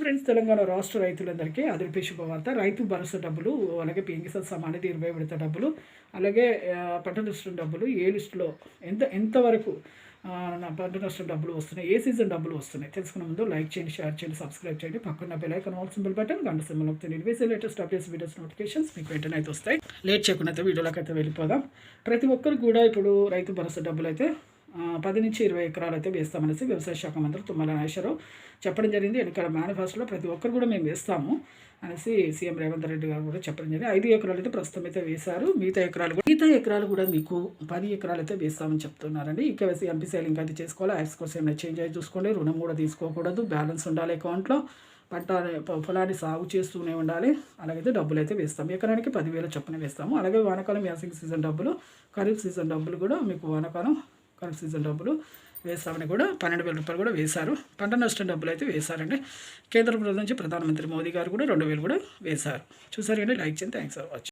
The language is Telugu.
ఫ్రెండ్స్, తెలంగాణ రాష్ట్ర రైతులందరికీ అదిరిపే శుభవార్త. రైతు భరోసా డబ్బులు, అలాగే పిఎం కిసాన్ సమ్మాన్ నిధి 20 విడత డబ్బులు, అలాగే పంట నష్టం డబ్బులు ఏ లిస్టులో ఎంతవరకు పంట నష్టం డబ్బులు వస్తున్నాయి, ఏ సీజన్ డబ్బులు వస్తున్నాయి తెలుసుకునే ముందు లైక్ చేయండి, షేర్ చేయండి, సబ్స్క్రైబ్ చేయండి. పక్కన bell icon all symbol button గంట సింబల్ నొక్కితే నేను వేసే లేటెస్ట్ అప్డేట్స్ వీడియోస్ నోటిఫికేషన్స్ మీకు వెంటనే అయితే వస్తాయి. లేట్ చేయకుండా అయితే వీడియోలోకి అయితే వెళ్ళిపోదాం. ప్రతి ఒక్కరు కూడా ఇప్పుడు రైతు భరోసా డబ్బులు అయితే 10 నుంచి 20 ఎకరాలు అయితే వేస్తామనేసి వ్యవసాయ శాఖ మంత్రి తుమ్మల నాగేశ్వరరావు చెప్పడం జరిగింది. ఎన్నికల మేనిఫెస్టోలో ప్రతి ఒక్కరు కూడా మేము వేస్తాము అనేసి సీఎం రేవంత్ రెడ్డి గారు కూడా చెప్పడం జరిగింది. 5 ఎకరాలు అయితే ప్రస్తుతం అయితే వేశారు. మిగతా ఎకరాలు కూడా మీకు 10 ఎకరాలు అయితే వేస్తామని చెప్తున్నారండి. ఈకేవైసీ ఎంపీసీ లింక్ అయితే చేసుకోవాలి. యాక్స్ కోసం ఏమైనా చేంజ్ అయితే చూసుకోండి. రుణం కూడా తీసుకోకూడదు. బ్యాలెన్స్ ఉండాలి అకౌంట్లో. పొలాన్ని సాగు చేస్తూనే ఉండాలి. అలాగైతే డబ్బులు అయితే వేస్తాము. ఎకరానికి 10,000 చొప్పున వేస్తాము. అలాగే వానాకాలం యాసింగ్ సీజన్ డబ్బులు, ఖరీఫ్ సీజన్ డబ్బులు కూడా మీకు ఖరీఫ్ సీజన్ డబ్బులు వేస్తామని కూడా 12,000 రూపాయలు కూడా వేశారు. పంట నష్టం డబ్బులు అయితే వేశారండి. కేంద్ర ప్రభుత్వం నుంచి ప్రధానమంత్రి మోదీ గారు కూడా 2,000 కూడా వేశారు. చూసారు కానీ లైక్ చేయండి. Thanks for watching.